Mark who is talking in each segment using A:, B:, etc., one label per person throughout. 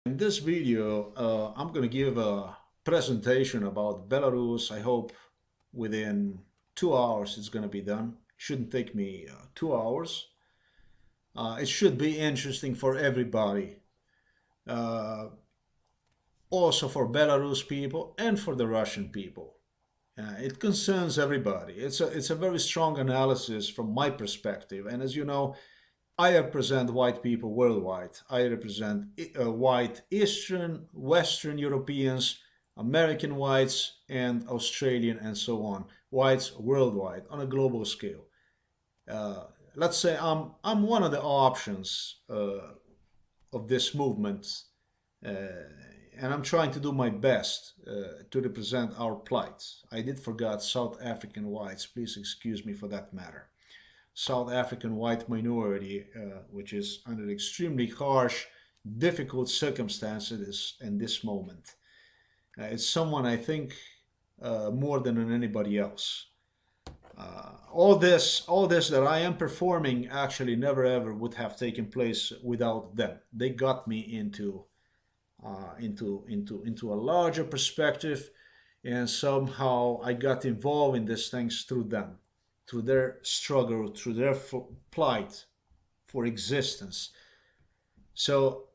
A: In this video, I'm going to give a presentation about Belarus. I hope within 2 hours it's going to be done. Shouldn't take me 2 hours. It should be interesting for everybody, uh, also for Belarus people and for the Russian people. It concerns everybody. It's a very strong analysis from my perspective. And as you know, I represent white people worldwide. I represent white Eastern, Western Europeans, American whites, and Australian and so on. Whites worldwide on a global scale. Uh, let's say I'm one of the options of this movement, uh, and I'm trying to do my best to represent our plight. I did forget South African whites. Please excuse me for that matter. South African white minority, which is under extremely harsh, difficult circumstances in this moment. It's someone I think more than anybody else. All this that I am performing actually never ever would have taken place without them. They got me into a larger perspective, and somehow I got involved in these things through them, through their struggle, through their plight for existence. So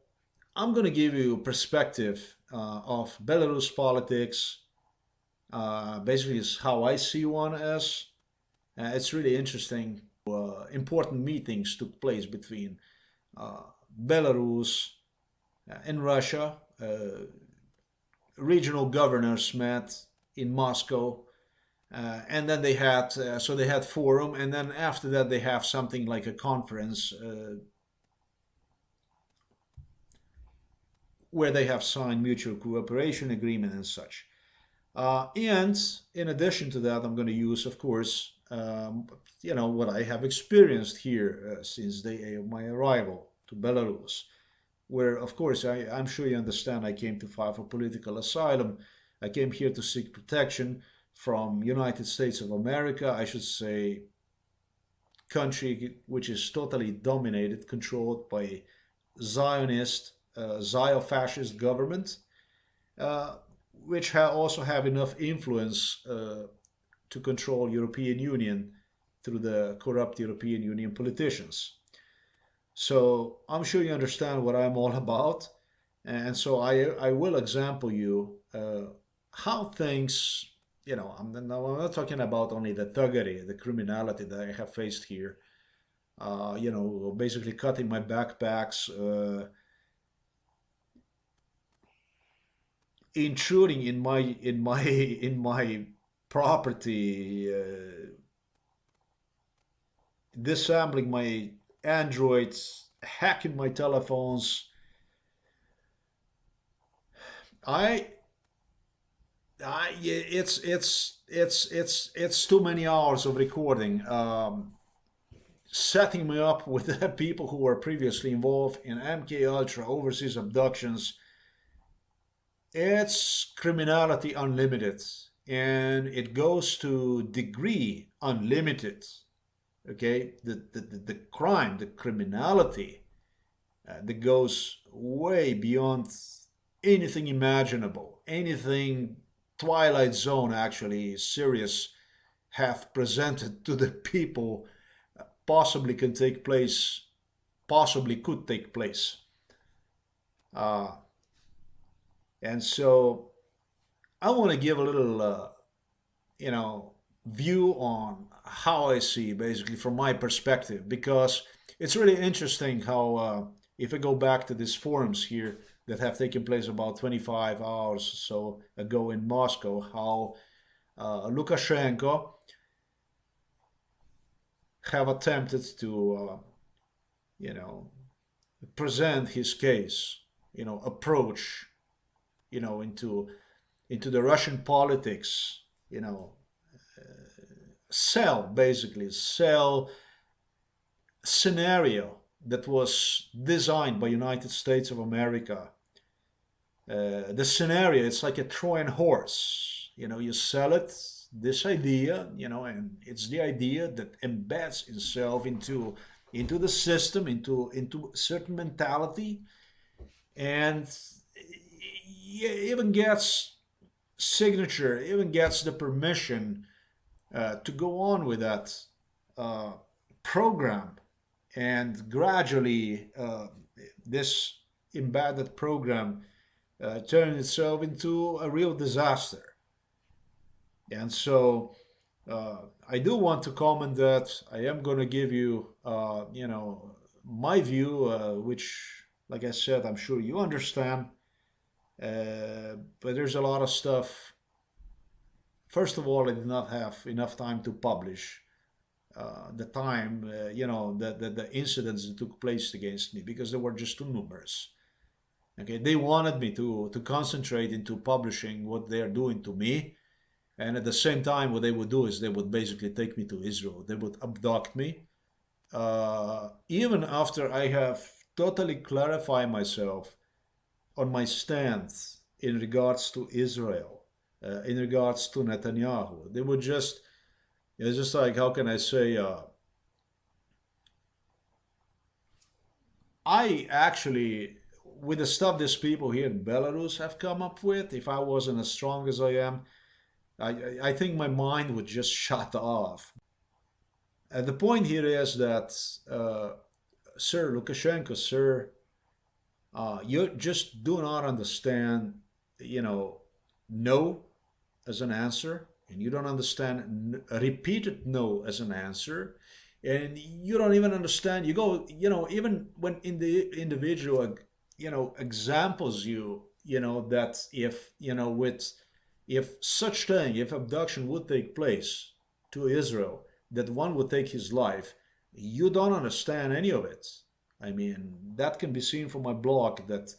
A: I'm going to give you a perspective of Belarus politics. Basically, is how I see one as. It's really interesting. Important meetings took place between uh, Belarus and Russia. Regional governors met in Moscow, and then they had forum, and then after that they have something like a conference where they have signed mutual cooperation agreement and such. And in addition to that, I'm going to use, of course, what I have experienced here since my arrival to Belarus, where, of course, I'm sure you understand, I came to file for political asylum. I came here to seek protection from United States of America, I should say, country which is totally dominated, controlled by Zionist, Zio-fascist government, uh, which also have enough influence to control European Union through the corrupt European Union politicians. So I'm sure you understand what I'm all about, and so I will example you how things. I'm not talking about only the thuggery, the criminality that I have faced here. Basically cutting my backpacks, intruding in my property, disabling my androids, hacking my telephones. I, it's too many hours of recording. Setting me up with people who were previously involved in MK Ultra overseas abductions. It's criminality unlimited, and it goes to degree unlimited. Okay, the crime, the criminality that goes way beyond anything imaginable, anything Twilight Zone actually serious have presented to the people, possibly can take place, possibly could take place. Uh, and so I want to give a little, view on how I see, basically from my perspective, because it's really interesting how, if I go back to these forums here that have taken place about 25 hours or so ago in Moscow, how Lukashenko have attempted to, present his case, approach, into the Russian politics, sell scenario that was designed by United States of America. The scenario, it's like a Trojan horse. You sell it, this idea, and it's the idea that embeds itself into the system, into certain mentality, and even gets signature, even gets the permission to go on with that uh, program. And gradually, this embedded program turned itself into a real disaster. And so I do want to comment that I am going to give you, my view, which, like I said, I'm sure you understand. But there's a lot of stuff. First of all, I did not have enough time to publish the time, the incidents that took place against me because they were just too numerous. Okay, they wanted me to concentrate into publishing what they are doing to me, and at the same time, what they would do is they would basically take me to Israel. They would abduct me, even after I have totally clarified myself on my stance in regards to Israel, in regards to Netanyahu. They would just, it's just like, how can I say, I actually, with the stuff these people here in Belarus have come up with, if I wasn't as strong as I am, I think my mind would just shut off. And the point here is that, Sir Lukashenko, sir, you just do not understand, you know, no as an answer, and you don't understand repeated no as an answer, and you don't even understand. You go, even when in the individual, examples that if with if such thing, if abduction would take place to Israel, that one would take his life, you don't understand any of it. I mean, that can be seen from my blog that,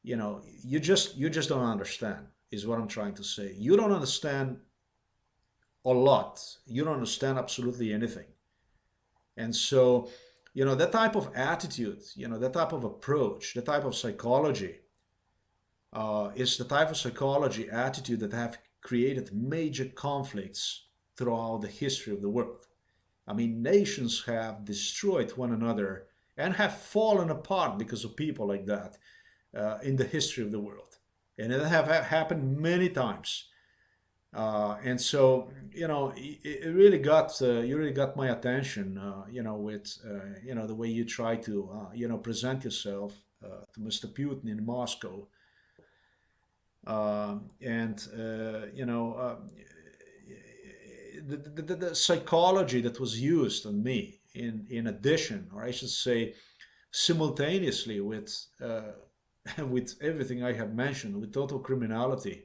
A: you just don't understand, is what I'm trying to say. You don't understand a lot. You don't understand absolutely anything. And so, that type of attitude, that type of approach, that type of psychology, is the type of psychology attitude that have created major conflicts throughout the history of the world. I mean, nations have destroyed one another and have fallen apart because of people like that, in the history of the world. And it have happened many times. And so, it really got, you really got my attention, with, the way you try to, present yourself to Mr. Putin in Moscow. And the psychology that was used on me, in addition, or I should say simultaneously with, with everything I have mentioned, with total criminality,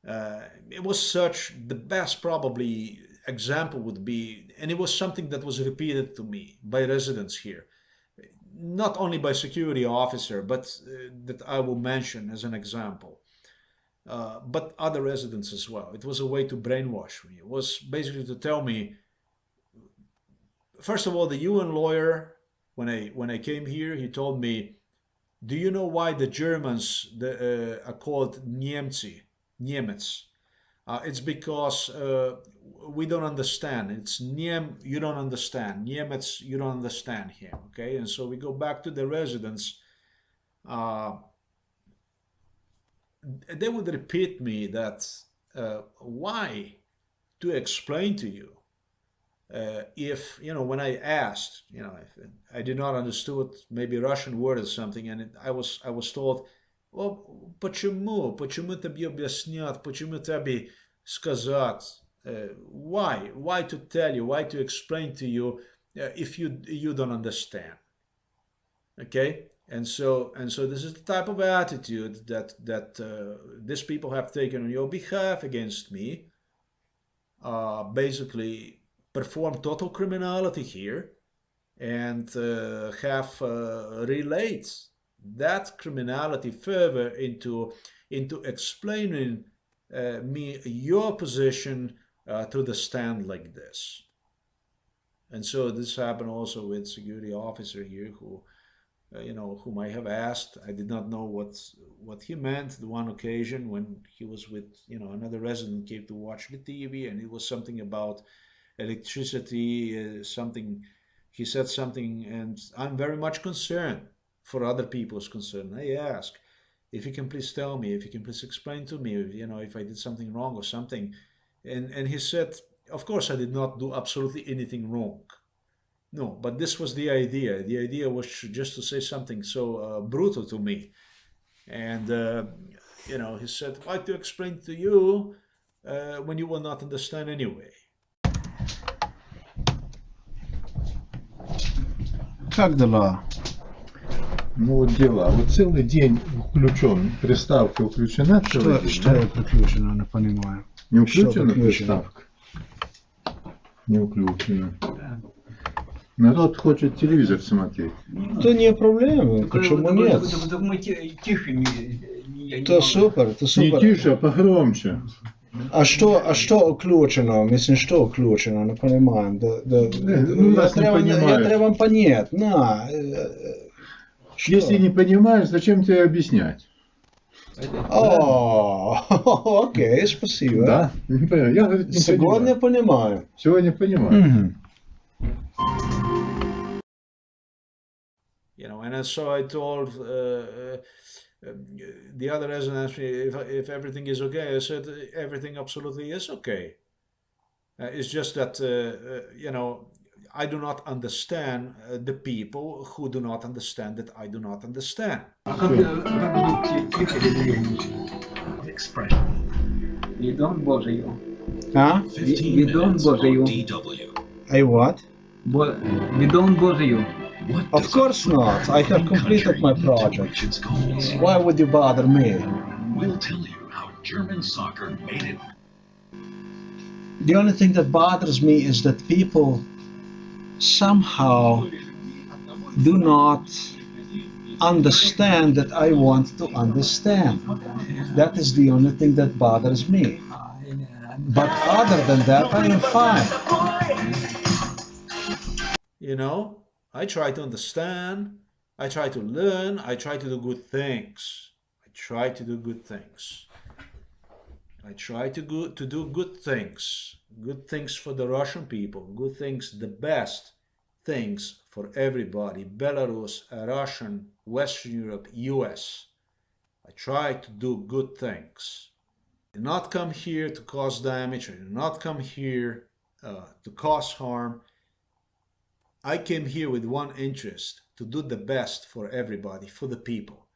A: it was such, the best probably example would be, and it was something that was repeated to me by residents here, not only by security officer, but that I will mention as an example, but other residents as well. It was a way to brainwash me. It was basically to tell me, first of all, the UN lawyer, when I came here, he told me, "Do you know why the Germans are called Niemcy, Niemets? It's because we don't understand. It's Niem, you don't understand. Niemets, you don't understand him." Okay, and so we go back to the residents. Uh, they would repeat me that, why to explain to you, if when I asked, if I did not understood maybe Russian word or something, and I was told, "Well, почему тебе объяснять, почему тебе сказать, why to tell you, why to explain to you, if you don't understand." Okay, and so this is the type of attitude that these people have taken on your behalf against me. Basically, perform total criminality here, and have relate that criminality further into explaining me your position to the stand like this. And so this happened also with security officer here who, whom I have asked. I did not know what he meant. The one occasion when he was with, another resident came to watch the TV, and it was something about electricity, something. He said something, and I'm very much concerned for other people's concern. I ask, if you can please tell me, if you can please explain to me, you know, if I did something wrong or something. And he said, of course, I did not do absolutely anything wrong. No, but this was the idea. The idea was just to say something so brutal to me. And, you know, he said, why to explain to you when you will not understand anyway?
B: Как дела?
C: Ну вот дела. Вот целый день включен. Приставка включена целый день.
B: Что приключено, не понимаю.
C: Не включена
B: Что приключено?
C: приставка? Не включена. Народ хочет телевизор смотреть.
B: Да не проблема, почему нет?
D: Мы тише
B: То супер, то
C: Не
B: супер.
C: тише, а погромче.
B: А что включено? Mislim, что включено? Не понимаю.
C: Ну, нас не
B: Я
C: понимаешь.
B: требам понять. На. Что?
C: Если не понимаешь, зачем тебе объяснять?
B: О, окей, спасибо.
C: Да? Не понимаю. Я, говорит, не
B: Сегодня
C: понимаю.
B: понимаю.
C: Сегодня понимаю.
B: Мгм.
A: You know, and so I told the other resident asked me if everything is okay. I said everything absolutely is okay. It's just that you know, I do not understand the people who do not understand that I do not understand.
D: А как тихо expression? Відон Божию.
B: А?
E: 15
D: Відон
E: minutes on
D: Божию.
E: DW.
B: I what?
D: Відон Божию.
E: What
B: Of
E: does
B: course
E: a
B: not. I have
E: foreign
B: completed
E: country
B: my
E: need to
B: project.
E: reach its goals?
B: Why would you bother me?
E: We'll tell you how German soccer made it.
B: The only thing that bothers me is that people somehow do not understand that I want to understand. That is the only thing that bothers me. But other than that, I am fine.
A: You know, I try to understand, I try to learn, I try to do good things. I try to do good things. I try to do good things for the Russian people, good things, the best things for everybody, Belarus, Russian, Western Europe, US. I try to do good things. I did not come here to cause damage, I did not come here to cause harm. I came here with one interest, to do the best for everybody, for the people.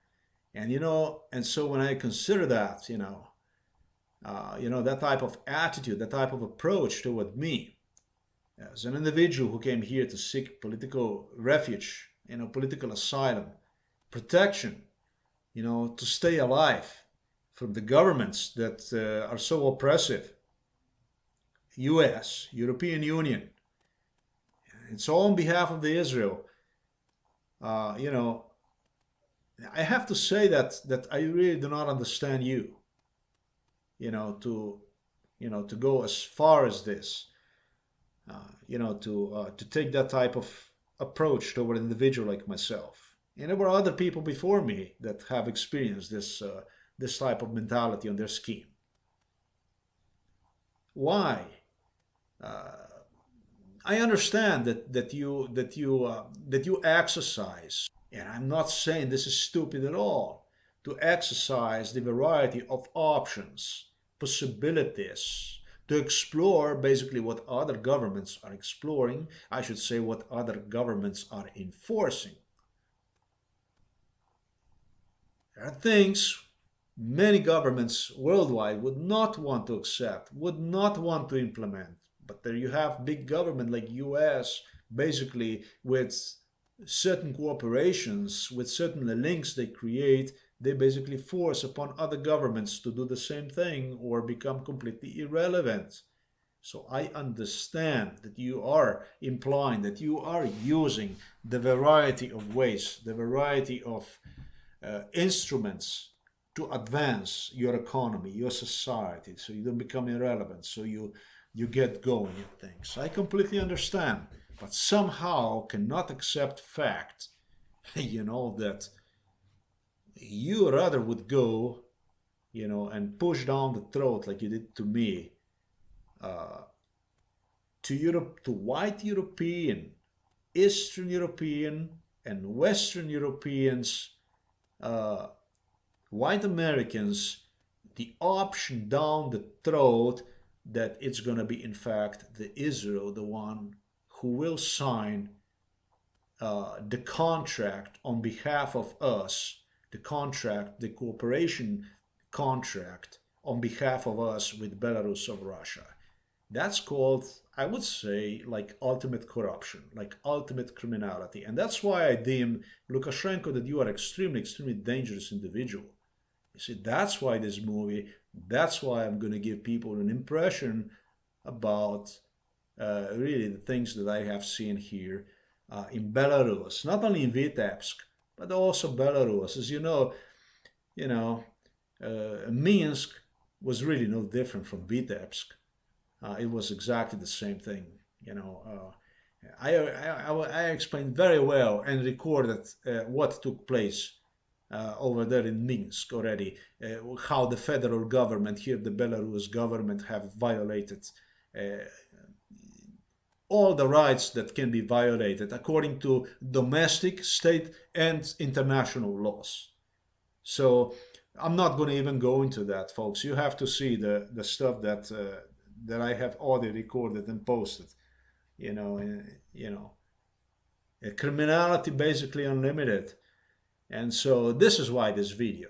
A: And you know, and so when I consider that, you know, that type of attitude, that type of approach toward me, as an individual who came here to seek political refuge, you know, political asylum, protection, you know, to stay alive from the governments that are so oppressive, US, European Union, it's all on behalf of the Israel. You know, I have to say that I really do not understand you. You know, to go as far as this. You know, to take that type of approach toward an individual like myself. And there were other people before me that have experienced this type of mentality on their skin. Why? I understand that you exercise, and I'm not saying this is stupid at all, to exercise the variety of options, possibilities, to explore basically what other governments are exploring, I should say what other governments are enforcing. There are things many governments worldwide would not want to accept, would not want to implement. But there you have big government like US, basically with certain cooperations, with certain links they create, they basically force upon other governments to do the same thing or become completely irrelevant. So I understand that you are implying that you are using the variety of ways, the variety of instruments to advance your economy, your society, so you don't become irrelevant, so you get going in things. I completely understand, but somehow cannot accept fact, you know, that you rather would go, you know, and push down the throat like you did to me, to Europe, to white European, Eastern European, and Western Europeans, white Americans the option down the throat that it's going to be, in fact, the Israel, the one who will sign the contract on behalf of us, the contract, the cooperation contract on behalf of us with Belarus and Russia. That's called, I would say, like ultimate corruption, like ultimate criminality. And that's why I deem Lukashenko that you are extremely, extremely dangerous individual. You see, that's why this movie, that's why I'm going to give people an impression about really the things that I have seen here in Belarus, not only in Vitebsk, but also Belarus. As Minsk was really no different from Vitebsk. It was exactly the same thing. I explained very well and recorded what took place over there in Minsk already, how the federal government here, the Belarus government, have violated all the rights that can be violated according to domestic, state, and international laws. So I'm not going to even go into that, folks. You have to see the stuff that that I have already recorded and posted. Criminality basically unlimited. And so this is why this video,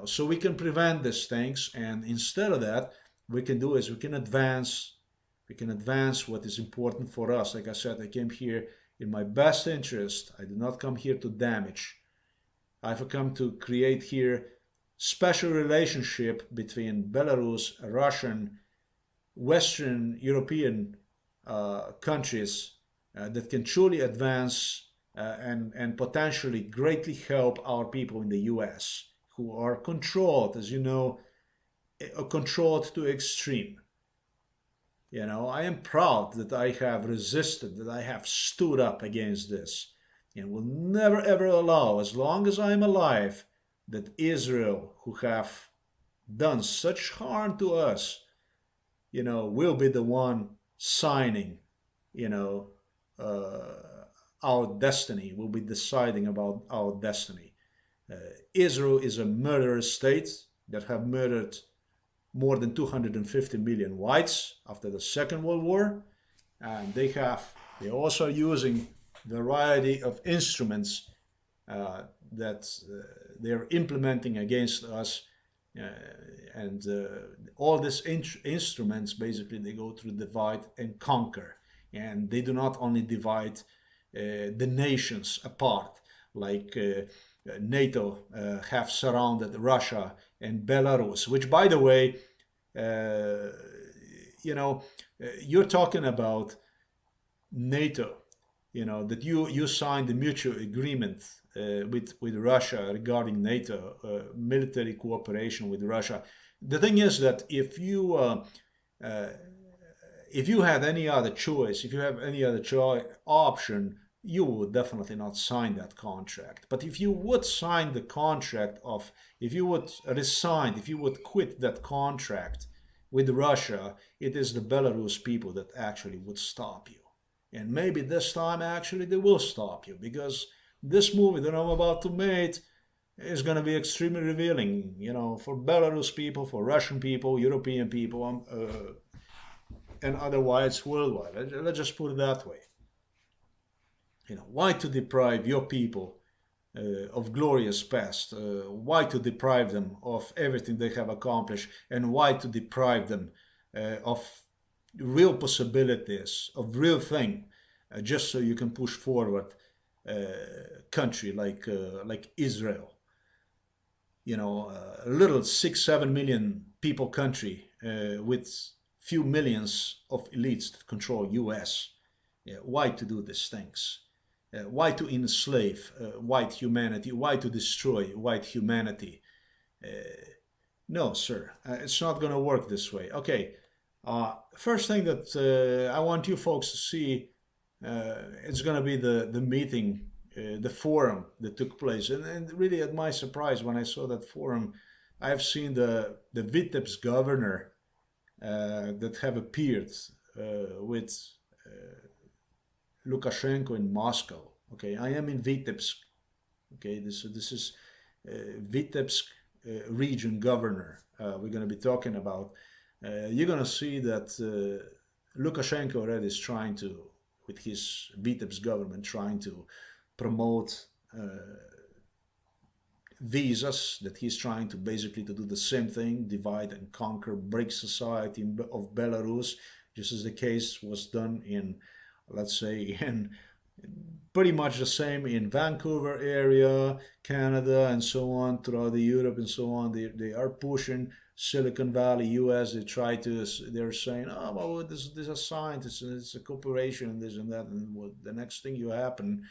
A: so we can prevent these things. And instead of that, we can do is we can advance what is important for us. Like I said, I came here in my best interest. I did not come here to damage. I've come to create here special relationship between Belarus, Russian, Western European countries that can truly advance and potentially greatly help our people in the US, who are controlled, as you know, controlled to extreme. I am proud that I have resisted, that I have stood up against this, and will never ever allow, as long as I am alive, that Israel, who have done such harm to us, will be the one signing, our destiny, will be deciding about our destiny. Israel is a murderous state that have murdered more than 250 million whites after the Second World War, and they also are using a variety of instruments that they're implementing against us, and all these instruments basically they go through divide and conquer, and they do not only divide the nations apart like NATO have surrounded Russia and Belarus, which, by the way, you're talking about NATO, that you signed the mutual agreement with Russia regarding NATO military cooperation with Russia. The thing is that if you had any other choice, if you have any other option, you would definitely not sign that contract. But if you would sign the contract if you would resign, if you would quit that contract with Russia, it is the Belarus people that actually would stop you. And maybe this time actually they will stop you, because this movie that I'm about to make is going to be extremely revealing, for Belarus people, for Russian people, European people, and otherwise worldwide. Let's just put it that way. Why to deprive your people of glorious past? Why to deprive them of everything they have accomplished? And why to deprive them of real possibilities, of real thing, just so you can push forward a country like Israel? A little 6-7 million people country with few millions of elites that control US. Why to do these things? Why to enslave white humanity? Why to destroy white humanity? No, sir, it's not going to work this way. Okay, first thing that I want you folks to see, it's going to be the meeting, the forum that took place. And really, at my surprise, when I saw that forum, I've seen the Vitebsk governor that have appeared with Lukashenko in Moscow. Okay, I am in Vitebsk. Okay, this is Vitebsk, region governor we're going to be talking about, you're going to see that Lukashenko already is trying to, with his Vitebsk government, trying to promote visas, that he's trying to basically to do the same thing, divide and conquer, break society of Belarus, just as the case was done in, let's say, in pretty much the same in Vancouver area, Canada, and so on, throughout the Europe and so on. They are pushing Silicon Valley, US. They're saying, oh, well, this is a scientist, and it's a corporation, and this and that. And what the next thing you happen,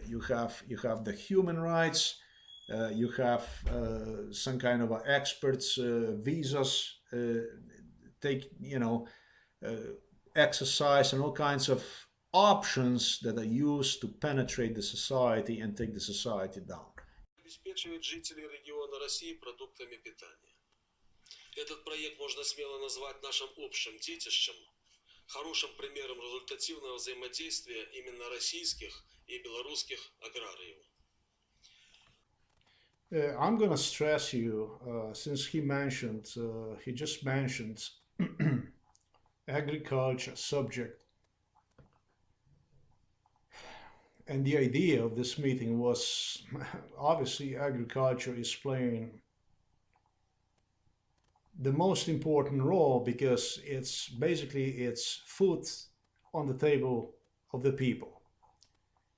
A: you have the human rights, you have some kind of experts, visas, take exercise, and all kinds of options that are used to penetrate the society and take the society down.
F: Обеспечивает жителей региона России продуктами питания. Этот проект можно смело назвать нашим общим детищем, хорошим примером результативного взаимодействия именно российских и белорусских аграриев.
A: I'm going to stress you, since he just mentioned agriculture subject. And the idea of this meeting was, obviously, agriculture is playing the most important role because it's food on the table of the people.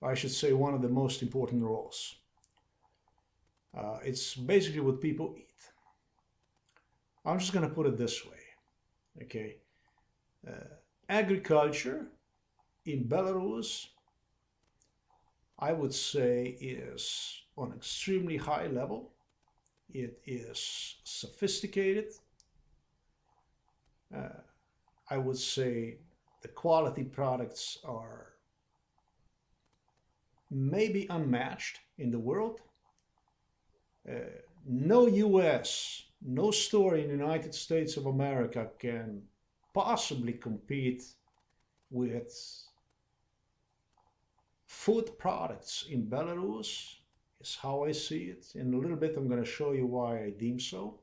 A: I should say one of the most important roles. It's basically what people eat. I'm just going to put it this way, okay? Agriculture in Belarus, I would say, is on extremely high level. It is sophisticated. I would say the quality products are maybe unmatched in the world. No store in the United States of America can possibly compete with food products in Belarus, is how I see it. In a little bit, I'm going to show you why I deem so.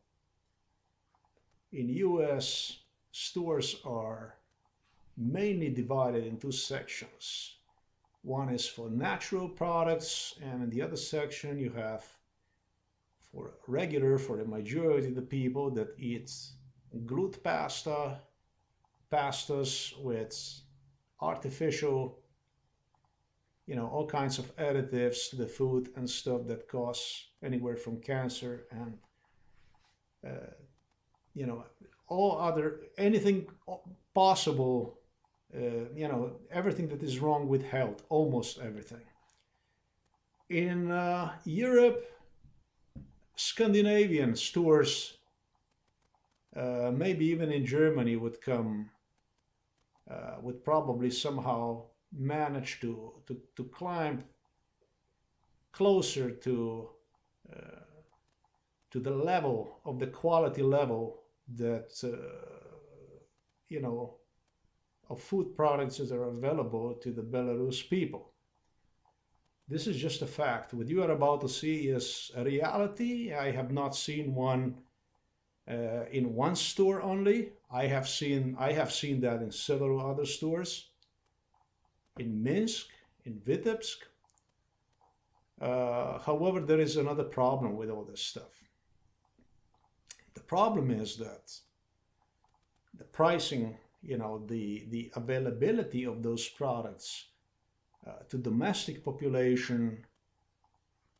A: In US, stores are mainly divided in two sections. One is for natural products, and in the other section you have for the majority of the people that eat glute pastas with artificial, all kinds of additives to the food and stuff that cause anywhere from cancer and, anything possible, everything that is wrong with health, almost everything. In Europe, Scandinavian stores, maybe even in Germany, would probably somehow manage to climb closer to the level of the quality level that of food products that are available to the Belarus people. This is just a fact. What you are about to see is a reality. I have not seen one in one store only. I have seen that in several other stores. In Minsk, in Vitebsk. However, there is another problem with all this stuff. The problem is that the pricing, the availability of those products to domestic population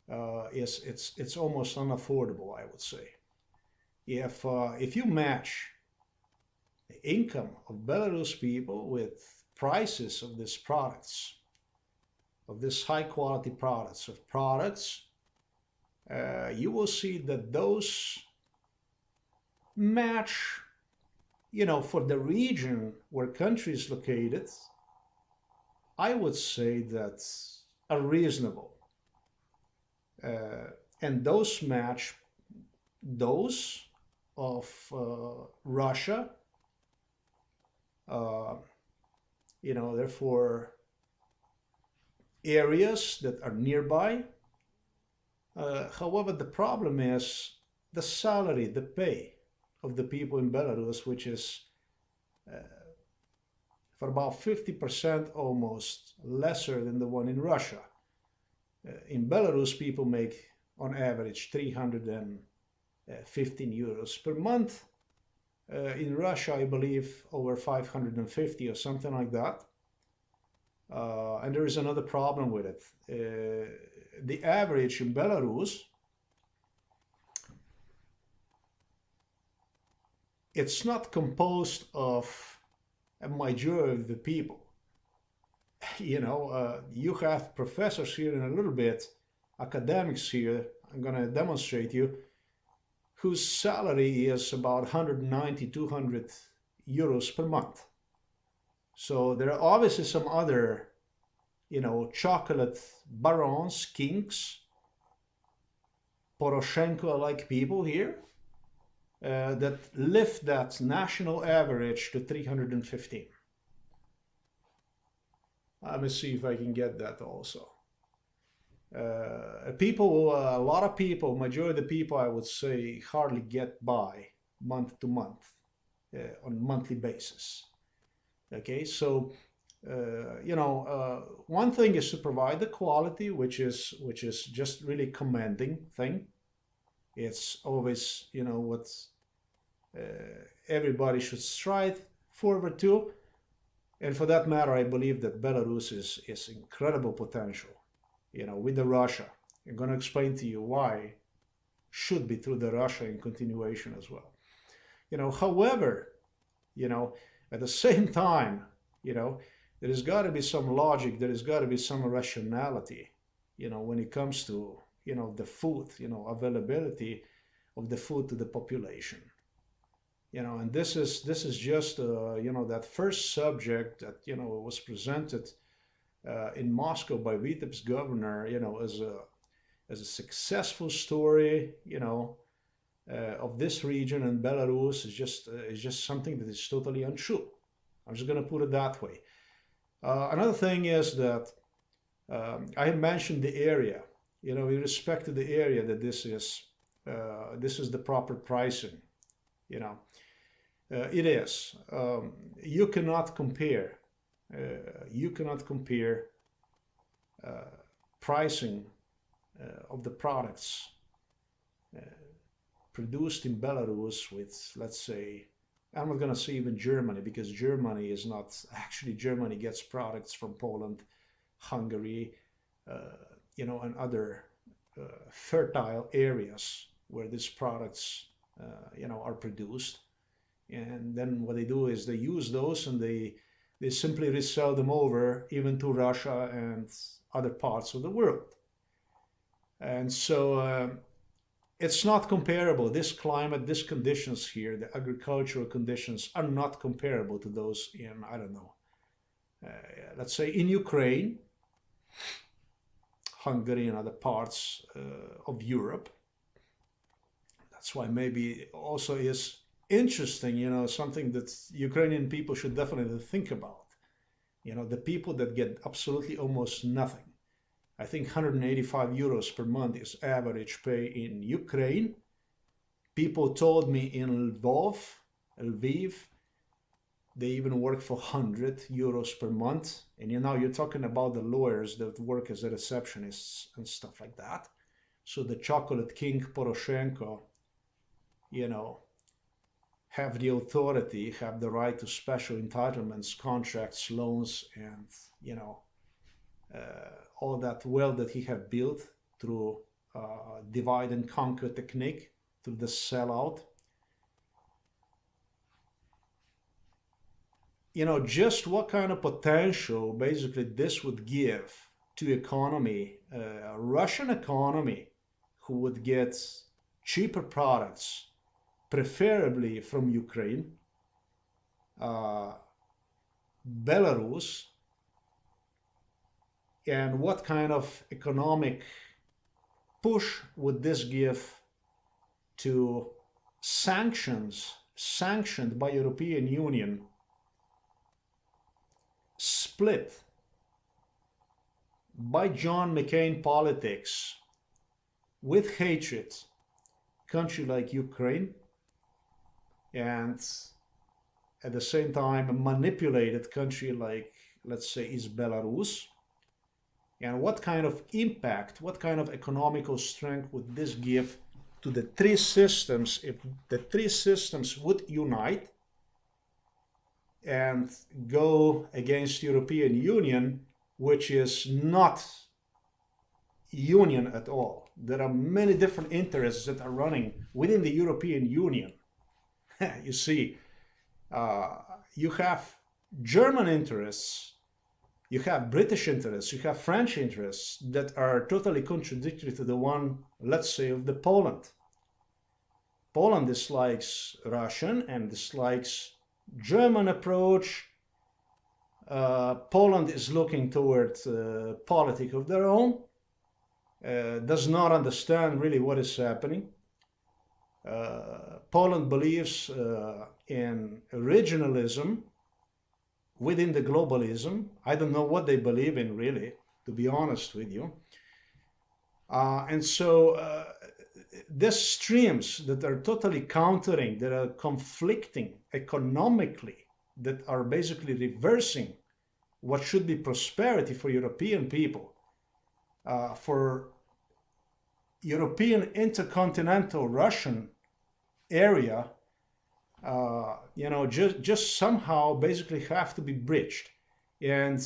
A: it's almost unaffordable, I would say. If you match the income of Belarus people with prices of these products, of this high quality products, you will see that those match, for the region where country is located, I would say that's reasonable. And those match those of Russia, therefore areas that are nearby. However, the problem is the salary, the pay of the people in Belarus, which is for about 50% almost lesser than the one in Russia. In Belarus, people make on average 315 euros per month. In Russia, I believe over 550 or something like that. And there is another problem with it. The average in Belarus, it's not composed of a majority of the people. You have professors here in a little bit, academics here, I'm going to demonstrate you, whose salary is about 190, 200 euros per month. So there are obviously some other, chocolate barons, kings, Poroshenko-like people here that lift that national average to 315. Let me see if I can get that also. A lot of people, majority of the people, I would say, hardly get by month to month on a monthly basis. Okay, so one thing is to provide the quality, which is just really commending thing. It's always what everybody should strive forward to, and for that matter, I believe that Belarus is incredible potential. With the Russia, I'm going to explain to you why should be through the Russia in continuation as well. However, at the same time, there has got to be some logic, there has got to be some rationality, when it comes to, the food, availability of the food to the population. And this is just, that first subject that, was presented in Moscow by Vitebsk governor, as a successful story, of this region in Belarus is just something that is totally untrue. I'm just going to put it that way. Another thing is that I have mentioned the area, with respect to the area, that this is the proper pricing. It is. You cannot compare. Pricing of the products produced in Belarus with, let's say, I'm not going to say even Germany, because Germany is not, actually Germany gets products from Poland, Hungary, and other fertile areas where these products, are produced. And then what they do is they use those and they simply resell them over even to Russia and other parts of the world. And so it's not comparable. This climate, these conditions here, the agricultural conditions are not comparable to those in, I don't know, let's say in Ukraine, Hungary, and other parts of Europe. That's why maybe also is interesting, something that Ukrainian people should definitely think about. The people that get absolutely almost nothing. I think 185 euros per month is average pay in Ukraine. People told me in Lviv, they even work for 100 euros per month. And you're talking about the lawyers that work as a receptionists and stuff like that. So the chocolate king Poroshenko, have the authority, have the right to special entitlements, contracts, loans, and, all that wealth that he had built through divide and conquer technique, through the sellout. Just what kind of potential basically this would give to economy, a Russian economy, who would get cheaper products, preferably from Ukraine, Belarus, and what kind of economic push would this give to sanctioned by European Union, split by John McCain politics, with hatred, country like Ukraine, and at the same time a manipulated country like, let's say, is Belarus? And what kind of impact, what kind of economical strength would this give to the three systems if the three systems would unite and go against European Union, which is not union at all? There are many different interests that are running within the European Union. You see, you have German interests, you have British interests, you have French interests that are totally contradictory to the one, let's say, of the Poland. Poland dislikes Russian and dislikes German approach. Poland is looking toward politics of their own, does not understand really what is happening. Poland believes in regionalism within the globalism. I don't know what they believe in, really, to be honest with you. And so these streams that are totally countering, that are conflicting economically, that are basically reversing what should be prosperity for European people, for European intercontinental Russian area, you know, just somehow basically have to be bridged. And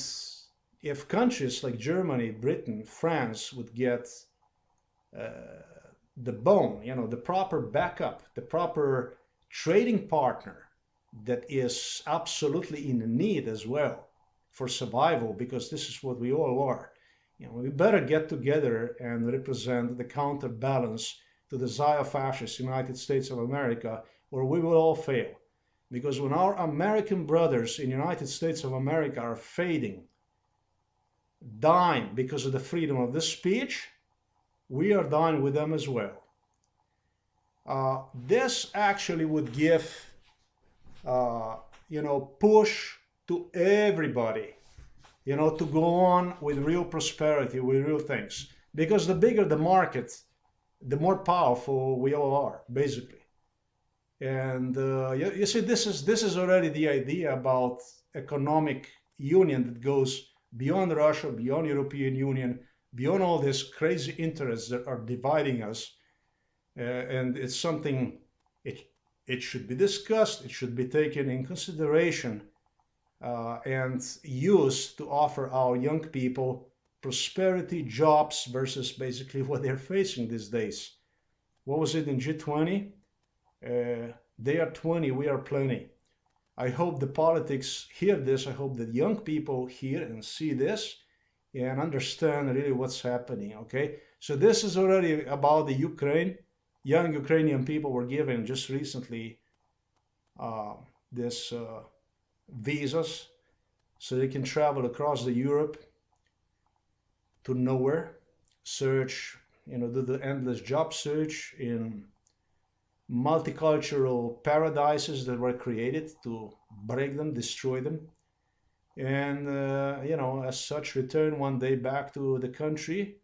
A: if countries like Germany, Britain, France would get the bone, you know, the proper backup, the proper trading partner that is absolutely in need as well for survival, because this is what we all are. You know, we better get together and represent the counterbalance to the Zio-fascist United States of America, or we will all fail. Because when our American brothers in the United States of America are fading, dying because of the freedom of the speech, we are dying with them as well. This actually would give, you know, push to everybody, you know, to go on with real prosperity, with real things. Because the bigger the market, the more powerful we all are, basically. And you see, this is already the idea about economic union that goes beyond Russia, beyond European Union, beyond all these crazy interests that are dividing us. And it's something, it should be discussed, it should be taken in consideration and used to offer our young people prosperity, jobs, versus basically what they're facing these days. What was it in G20? They are 20, we are plenty. I hope the politics hear this. I hope that young people hear and see this and understand really what's happening, okay? So this is already about the Ukraine. Young Ukrainian people were given just recently this visas so they can travel across the Europe to nowhere, search, you know, do the endless job search in multicultural paradises that were created to break them, destroy them, and you know, as such, return one day back to the country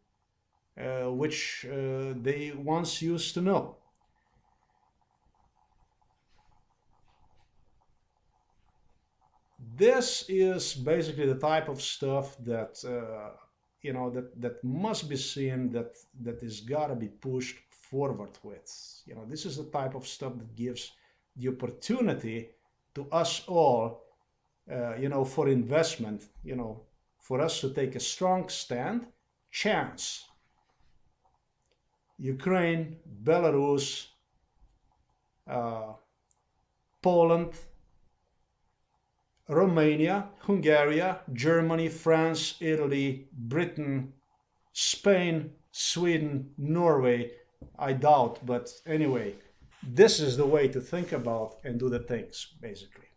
A: which they once used to know. This is basically the type of stuff that you know, that must be seen, that is gotta be pushed forward with. You know, this is the type of stuff that gives the opportunity to us all, you know, for investment, you know, for us to take a strong stand. Chance. Ukraine, Belarus, Poland, Romania, Hungary, Germany, France, Italy, Britain, Spain, Sweden, Norway. I doubt, but anyway, this is the way to think about and do the things, basically.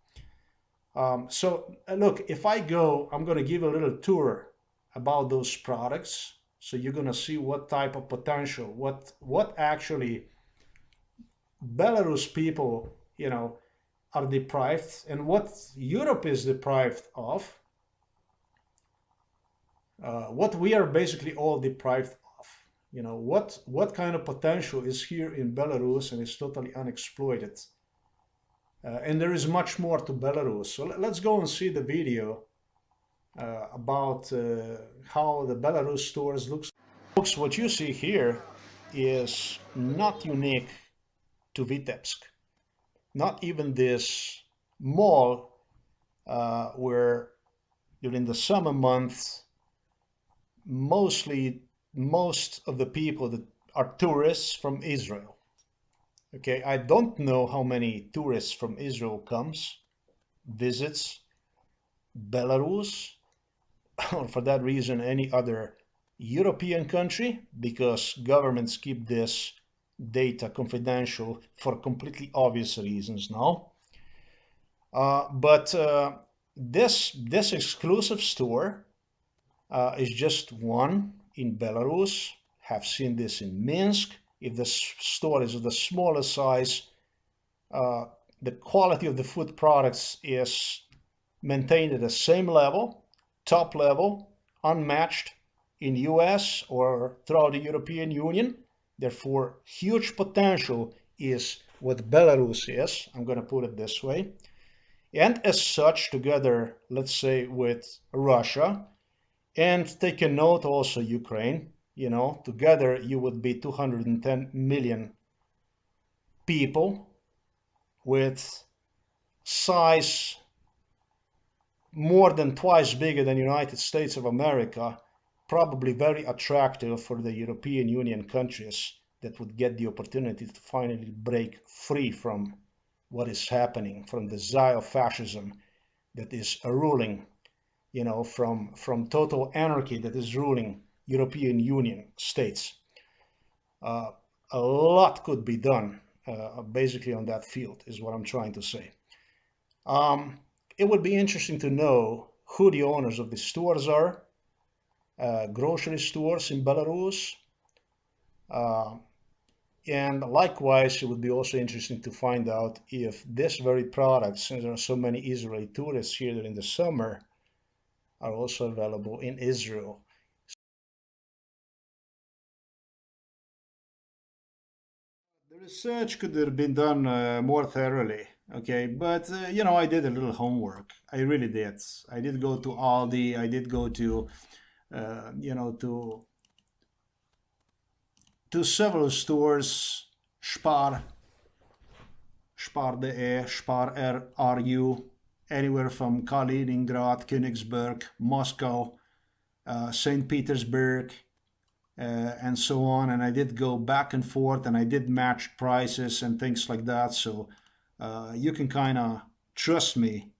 A: So look, if I go, I'm going to give a little tour about those products. So you're going to see what type of potential, what actually Belarus people, you know, are deprived, and what Europe is deprived of, what we are basically all deprived of. You know, what kind of potential is here in Belarus and is totally unexploited. And there is much more to Belarus. So let's go and see the video about how the Belarus stores looks. Folks, what you see here is not unique to Vitebsk. Not even this mall where during the summer months, most of the people that are tourists from Israel. Okay, I don't know how many tourists from Israel visits Belarus, or for that reason any other European country, because governments keep this data confidential for completely obvious reasons now. But this exclusive store is just one in Belarus. Have seen this in Minsk. If the store is of the smaller size, the quality of the food products is maintained at the same level, top level, unmatched in US or throughout the European Union. Therefore, huge potential is what Belarus is. I'm going to put it this way. And as such, together, let's say, with Russia, and take a note also Ukraine, you know, together you would be 210 million people with size more than twice bigger than United States of America, probably very attractive for the European Union countries that would get the opportunity to finally break free from what is happening, from the xenofascism that is ruling, you know, from total anarchy that is ruling European Union states. A lot could be done basically on that field, is what I'm trying to say. It would be interesting to know who the owners of the stores are, grocery stores in Belarus. And likewise, it would be also interesting to find out if this very product, since there are so many Israeli tourists here during the summer, are also available in Israel. The research could have been done more thoroughly, okay? But, you know, I did a little homework. I really did. I did go to Aldi. I did go to, you know, to several stores, Spar.de, Spar.ru, anywhere from Kaliningrad, Königsberg, Moscow, St. Petersburg, and so on. And I did go back and forth, and I did match prices and things like that. So you can kind of trust me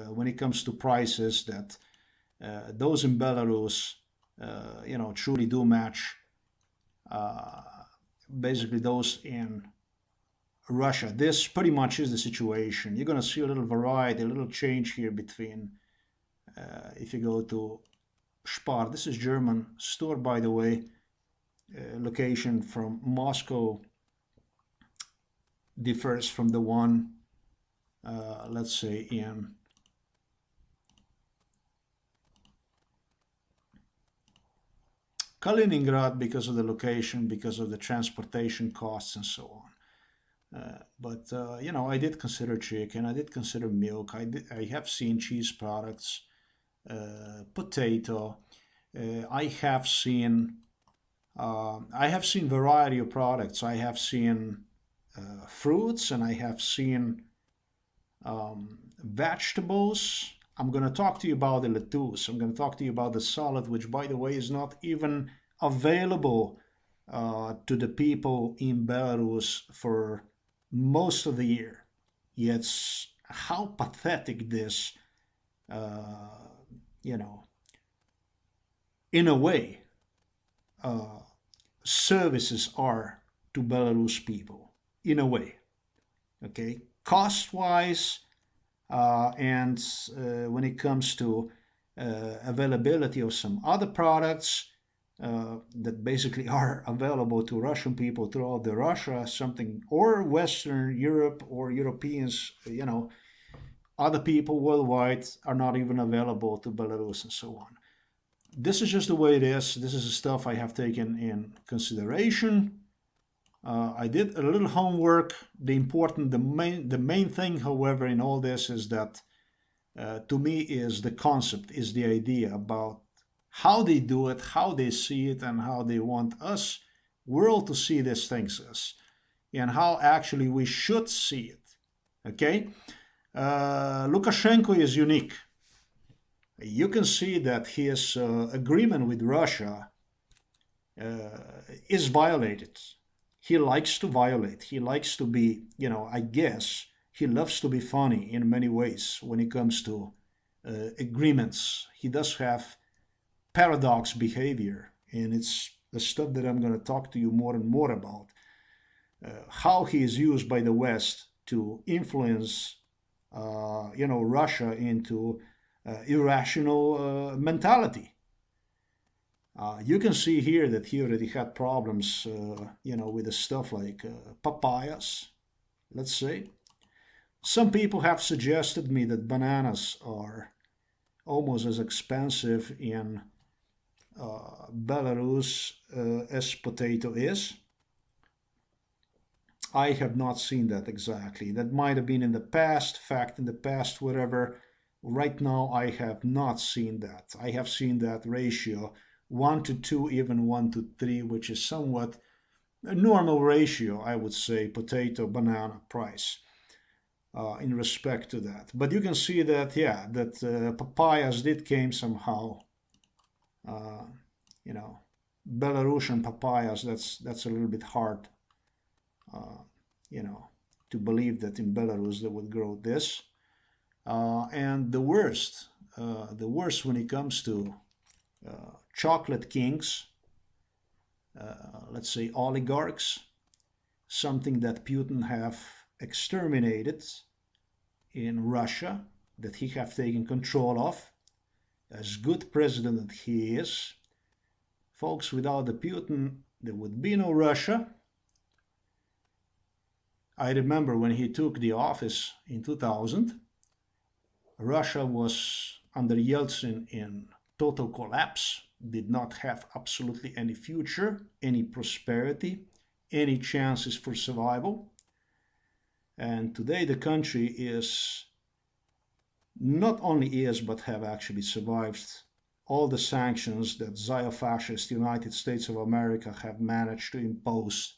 A: when it comes to prices that those in Belarus, you know, truly do match basically those in Russia. This pretty much is the situation. You're going to see a little variety, a little change here between, if you go to Spar, this is German store, by the way, location from Moscow differs from the one, let's say, in Kaliningrad, because of the location, because of the transportation costs and so on. But you know, I did consider chicken, I did consider milk, I have seen cheese products, potato, I have seen variety of products. I have seen fruits, and I have seen vegetables. I'm going to talk to you about the lettuce. I'm going to talk to you about the salad, which, by the way, is not even available to the people in Belarus for most of the year. Yet, how pathetic this, you know, in a way, services are to Belarus people, in a way. Okay, cost-wise, and when it comes to availability of some other products that basically are available to Russian people throughout the Russia, something, or Western Europe or Europeans, you know, other people worldwide are not even available to Belarus and so on. this is just the way it is. This is the stuff I have taken in consideration. I did a little homework. The main thing, however, in all this is that to me is the concept, is the idea about how they do it, how they see it, and how they want us world to see these things as, and how actually we should see it. Okay, Lukashenko is unique. You can see that his agreement with Russia is violated. He likes to violate. He likes to be, I guess, he loves to be funny in many ways when it comes to agreements. He does have paradox behavior, and it's the stuff that I'm going to talk to you more and more about. How he is used by the West to influence, Russia into irrational mentality. You can see here that he already had problems, with the stuff like papayas, let's say. Some people have suggested me that bananas are almost as expensive in Belarus as potato is. I have not seen that exactly. That might have been in the past, fact in the past, whatever. Right now, I have not seen that. I have seen that ratio 1 to 2, even 1 to 3, which is somewhat a normal ratio, I would say, potato-banana price in respect to that. But you can see that, yeah, that papayas did came somehow, Belarusian papayas, that's a little bit hard, to believe that in Belarus they would grow this. And the worst when it comes to chocolate kings, let's say oligarchs, something that Putin have exterminated in Russia, that he have taken control of, as good president that he is. Folks, without the Putin, there would be no Russia. I remember when he took the office in 2000, Russia was under Yeltsin in total collapse, did not have absolutely any future, any prosperity, any chances for survival. And today the country is, not only is, but have actually survived all the sanctions that Zio-fascist United States of America have managed to impose,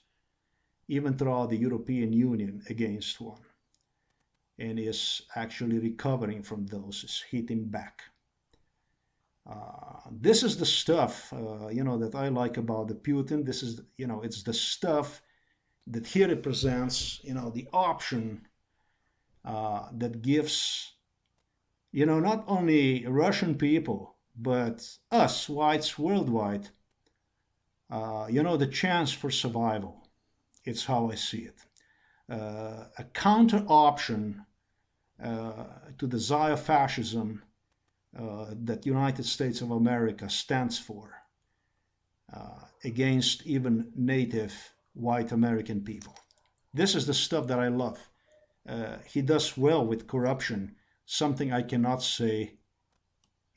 A: even throughout the European Union against one, and is actually recovering from those, is hitting back. This is the stuff, that I like about the Putin. This is, it's the stuff that he represents, the option that gives, not only Russian people, but us, whites worldwide, the chance for survival. It's how I see it. A counter option to the Zio-fascism that United States of America stands for against even native white American people. This is the stuff that I love. He does well with corruption, something I cannot say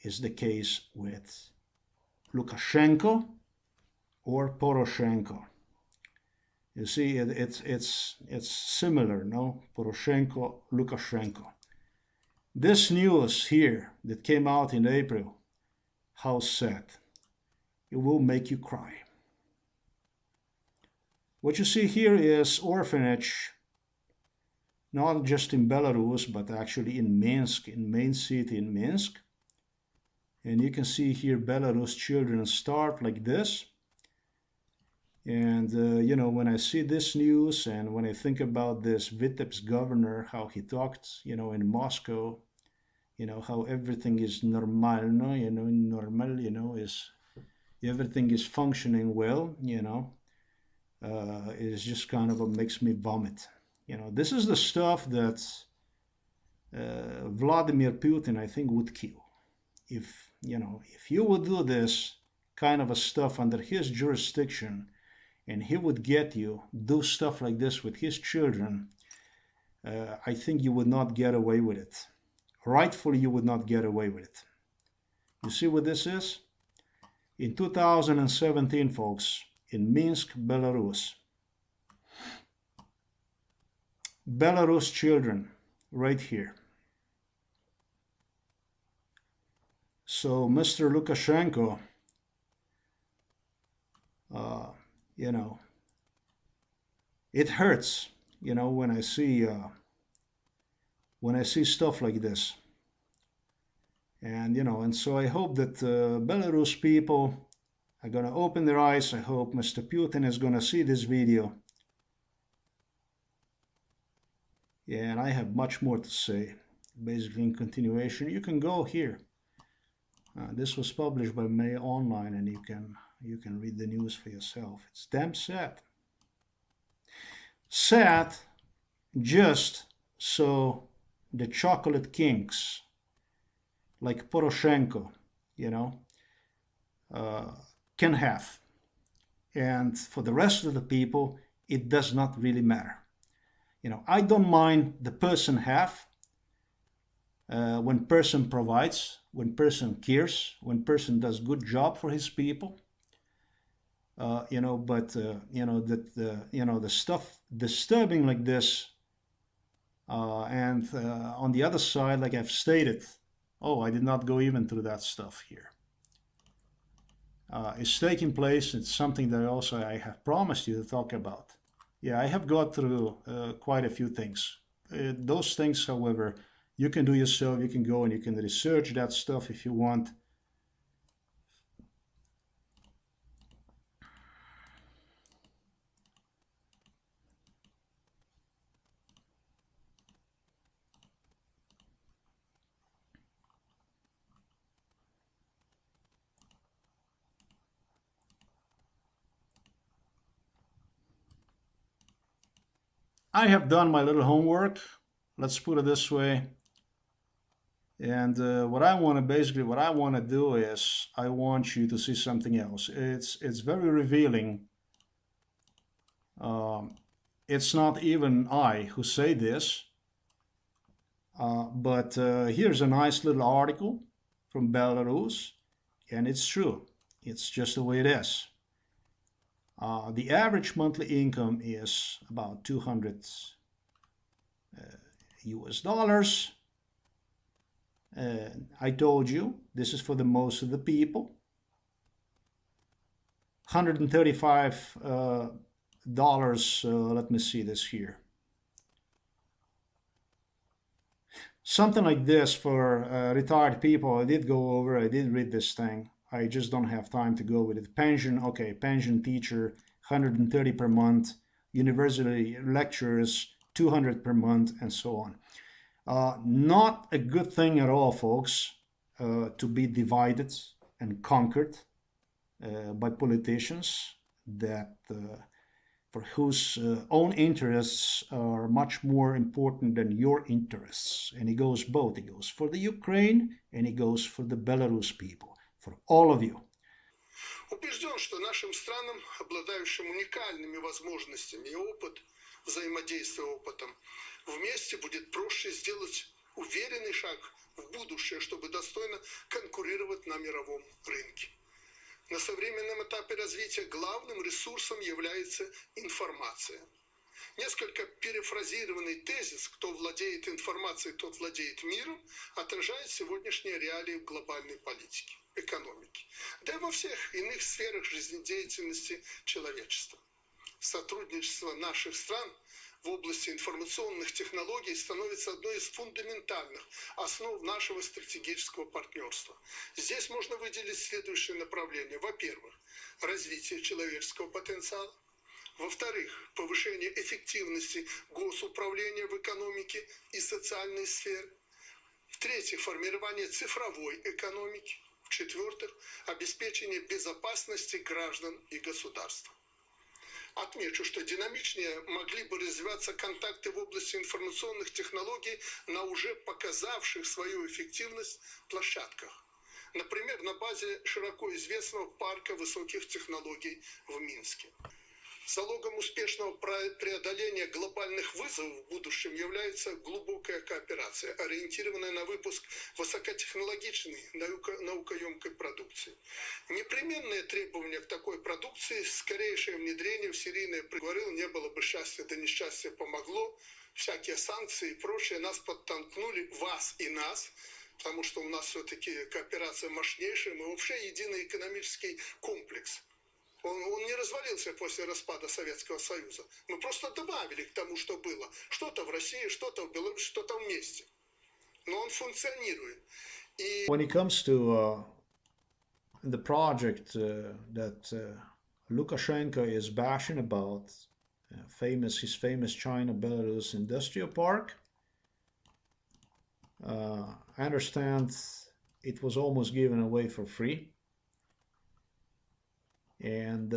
A: is the case with Lukashenko or Poroshenko. You see, it's similar, no? Poroshenko, Lukashenko. This news here that came out in April, how sad. It will make you cry. What you see here is orphanage, not just in Belarus, but actually in Minsk, in main city in Minsk. And you can see here Belarus children starve like this. And, when I see this news and when I think about this Vitebsk governor, how he talked, in Moscow, how everything is normal, normal, is everything is functioning well, it's just kind of what makes me vomit. This is the stuff that Vladimir Putin, I think, would kill. If you would do this kind of a stuff under his jurisdiction, and he would get you do stuff like this with his children, I think you would not get away with it. Rightfully, you would not get away with it. You see what this is? In 2017, folks, in Minsk, Belarus. Belarus children, right here. So Mr. Lukashenko, you know, it hurts, you know, when I see stuff like this. And, you know, and so I hope that Belarus people are going to open their eyes. I hope Mr. Putin is going to see this video. Yeah, and I have much more to say. Basically, in continuation, you can go here. This was published by Mail Online, and you can read the news for yourself. It's damn sad. Sad, just so the chocolate kings, like Poroshenko, you know, can have. And for the rest of the people, it does not really matter. You know, I don't mind the person have, when person provides, when person cares, when person does good job for his people. You know, but you know that you know, the stuff disturbing like this, and on the other side, like I've stated, oh, I did not go even through that stuff here. It's taking place. It's something that also I have promised you to talk about. Yeah, I have got through quite a few things. Those things, however, you can do yourself. You can go and you can research that stuff if you want. I have done my little homework, let's put it this way. And what I want to do is I want you to see something else. It's very revealing. It's not even I who say this, but here's a nice little article from Belarus, and it's true. It's just the way it is. The average monthly income is about 200 US dollars. I told you, this is for the most of the people. $135, let me see this here. Something like this for retired people. I did go over, I did read this thing. I just don't have time to go with it. Pension, okay, pension teacher, 130 per month. University lecturers, 200 per month, and so on. Not a good thing at all, folks, to be divided and conquered by politicians that for whose own interests are much more important than your interests. And it goes both. It goes for the Ukraine and it goes for the Belarus people. For all of you.
G: Убежден, что нашим странам, обладающим уникальными возможностями и опыт взаимодействия опытом, вместе будет проще сделать уверенный шаг в будущее, чтобы достойно конкурировать на мировом рынке. На современном этапе развития главным ресурсом является информация. Несколько перефразированный тезис «кто владеет информацией, тот владеет миром» отражает сегодняшние реалии в глобальной политике, экономике, да и во всех иных сферах жизнедеятельности человечества. Сотрудничество наших стран в области информационных технологий становится одной из фундаментальных основ нашего стратегического партнерства. Здесь можно выделить следующие направления. Во-первых, развитие человеческого потенциала. Во-вторых, повышение эффективности госуправления в экономике и социальной сфере. В-третьих, формирование цифровой экономики. В-четвертых, обеспечение безопасности граждан и государства. Отмечу, что динамичнее могли бы развиваться контакты в области информационных технологий на уже показавших свою эффективность площадках. Например, на базе широко известного парка высоких технологий в Минске. Залогом успешного преодоления глобальных вызовов в будущем является глубокая кооперация, ориентированная на выпуск высокотехнологичной, наукоемкой продукции. Непременное требование к такой продукции, скорейшее внедрение в серийное, говорил, не было бы счастья, да несчастье помогло, всякие санкции и прочее нас подтолкнули, вас и нас, потому что у нас все-таки кооперация мощнейшая, мы вообще единый экономический комплекс. Он не развалился после распада Советского Союза. Мы просто добавили к тому, что было. Что-то в России, что-то в Беларуси, что-то вместе. Но он функционирует. И...
A: When it comes to the project that Lukashenko is bashing about, his famous China-Belarus industrial park, I understand it was almost given away for free. And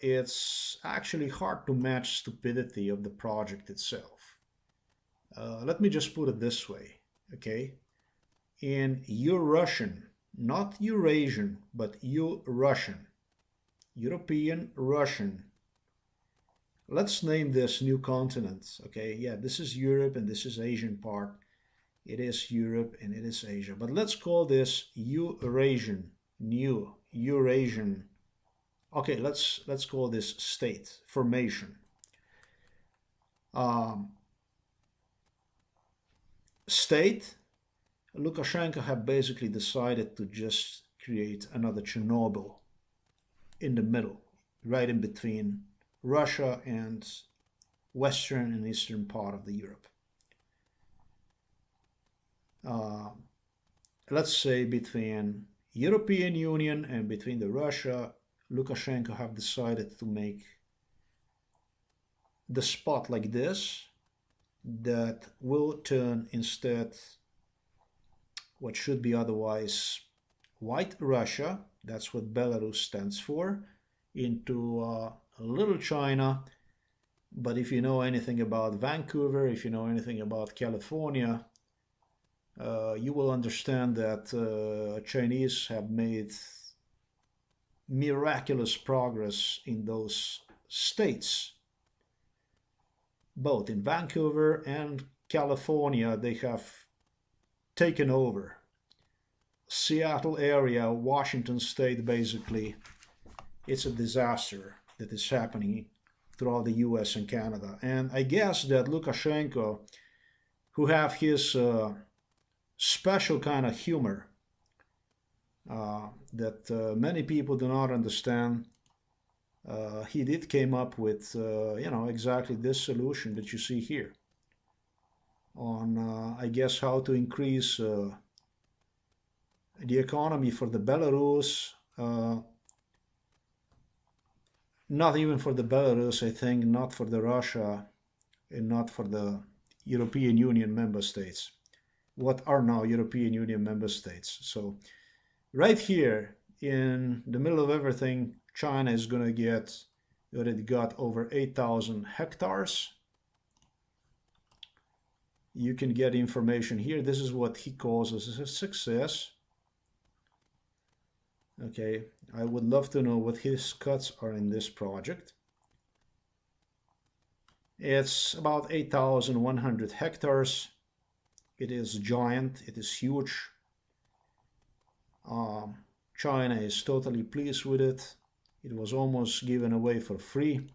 A: it's actually hard to match stupidity of the project itself. Let me just put it this way, okay? In Russian, not Eurasian, but Russian, European Russian. Let's name this new continent, okay? Yeah, this is Europe and this is Asian part. It is Europe and it is Asia. But let's call this Eurasian, new Eurasian. Okay, let's call this state formation. State, Lukashenko had basically decided to just create another Chernobyl in the middle, right in between Russia and western and eastern part of the Europe. Let's say between European Union and between the Russia, Lukashenko have decided to make the spot like this that will turn instead what should be otherwise white Russia, that's what Belarus stands for, into little China. But if you know anything about Vancouver, if you know anything about California, you will understand that Chinese have made miraculous progress in those states. Both in Vancouver and California, they have taken over. Seattle area, Washington state, basically, it's a disaster that is happening throughout the US and Canada. And I guess that Lukashenko, who have his special kind of humor, that many people do not understand. He did came up with, exactly this solution that you see here on, I guess, how to increase the economy for the Belarus, not even for the Belarus, I think, not for the Russia, and not for the European Union member states, what are now European Union member states. So right here in the middle of everything, China is going to get, already got over 8,000 hectares. You can get information here. This is what he calls as a success. Okay, I would love to know what his cuts are in this project. It's about 8,100 hectares. It is giant, it is huge. China is totally pleased with it. It was almost given away for free.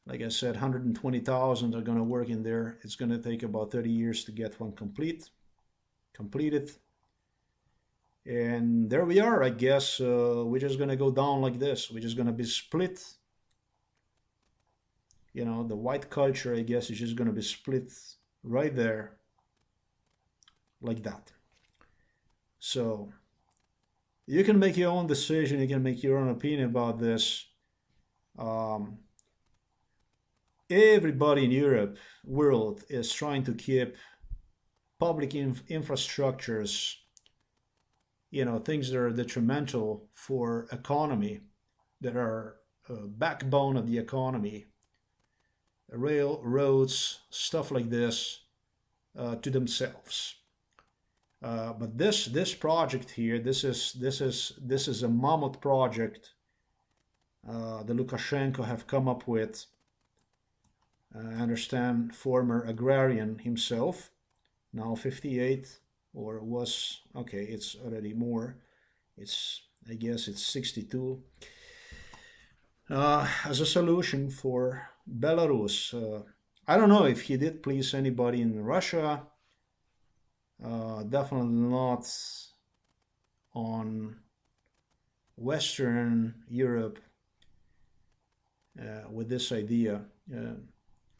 A: Like I said, 120,000 are going to work in there. It's going to take about 30 years to get one completed. And there we are, I guess. We're just going to go down like this. We're just going to be split. You know, the white culture, I guess, is just going to be split right there, like that. So you can make your own decision, you can make your own opinion about this. Everybody in Europe, world, is trying to keep public infrastructures, you know, things that are detrimental for economy, that are backbone of the economy, railroads, stuff like this, to themselves. But this project here, this is a mammoth project the Lukashenko have come up with. I understand former agrarian himself, now 58, or was, okay, it's already more. I guess it's 62. As a solution for Belarus. I don't know if he did please anybody in Russia. Definitely not on Western Europe with this idea.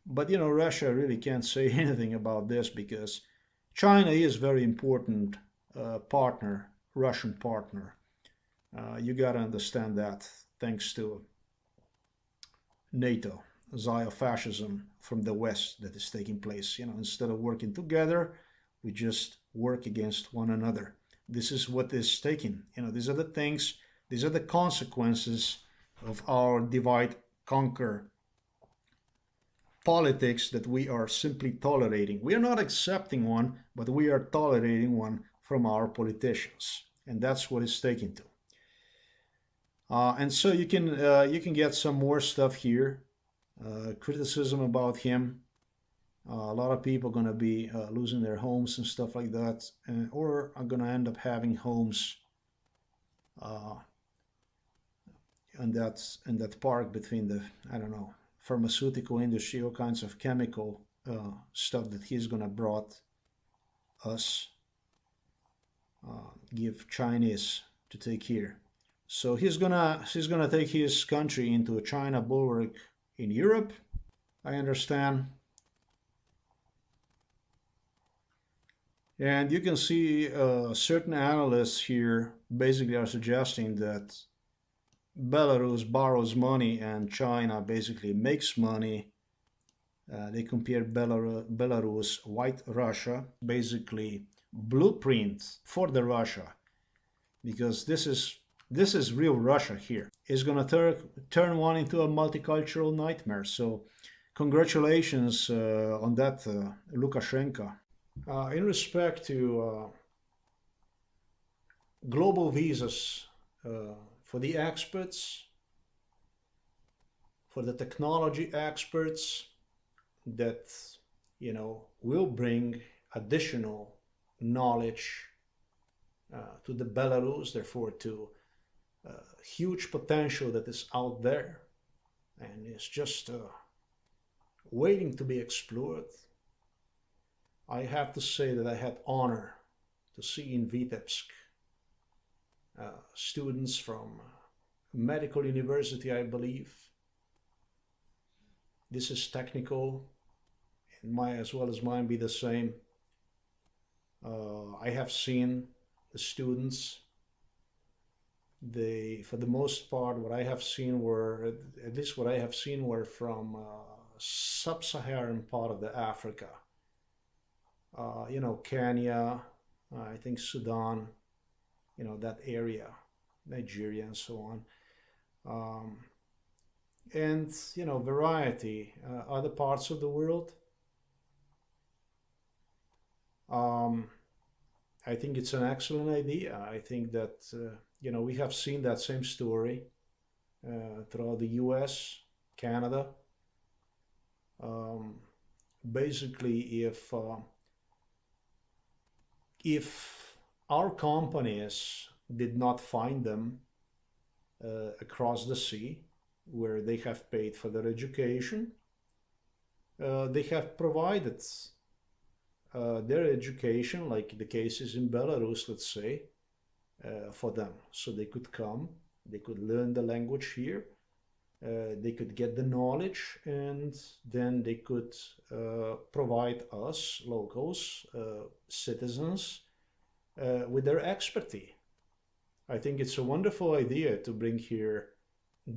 A: But you know, Russia really can't say anything about this because China is very important partner, Russian partner. You gotta understand that, thanks to NATO, Ziofascism from the West that is taking place. You know, instead of working together, we just work against one another. This is what is taking. You know, these are the things, these are the consequences of our divide, conquer politics that we are simply tolerating. We are not accepting one, but we are tolerating one from our politicians, and that's what it's taking to. And so you can get some more stuff here, criticism about him. A lot of people are going to be losing their homes and stuff like that, or are going to end up having homes in that park between the, I don't know, pharmaceutical industry, all kinds of chemical stuff that he's going to brought us, give Chinese to take here. So he's gonna take his country into a China bulwark in Europe, I understand. And you can see certain analysts here basically are suggesting that Belarus borrows money and China basically makes money. They compare Belarus, white Russia, basically blueprint for the Russia, because this is real Russia here. It's gonna turn one into a multicultural nightmare. So congratulations on that, Lukashenko. In respect to global visas for the experts, for the technology experts that, you know, will bring additional knowledge to the Belarus, therefore to huge potential that is out there and is just waiting to be explored. I have to say that I had honor to see in Vitebsk students from medical university, I believe. This is technical, and might as well as mine be the same. I have seen the students. For the most part, what I have seen were, at least what I have seen were from sub-Saharan part of the Africa. You know, Kenya, I think Sudan, you know, that area, Nigeria and so on. And, you know, variety, other parts of the world. I think it's an excellent idea. I think that, you know, we have seen that same story throughout the US, Canada. Basically, if our companies did not find them across the sea, where they have paid for their education, they have provided their education, like the cases in Belarus, let's say, for them. So they could come, they could learn the language here, they could get the knowledge, and then they could provide us, locals, citizens, with their expertise. I think it's a wonderful idea to bring here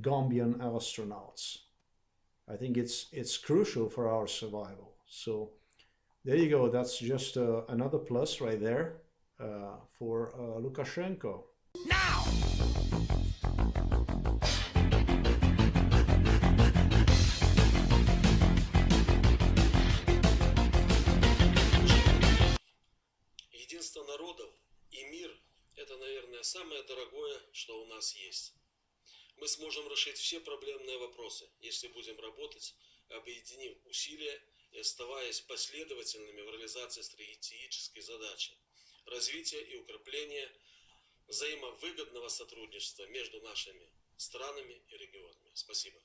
A: Gambian astronauts. I think it's crucial for our survival. So there you go. That's just another plus right there for Lukashenko. Now!
F: Единство народов и мир – это, наверное, самое дорогое, что у нас есть. мы сможем решить все проблемные вопросы, если будем работать, объединив усилия и оставаясь последовательными в реализации стратегической задачи развития и укрепления взаимовыгодного сотрудничества между нашими странами и регионами. Спасибо.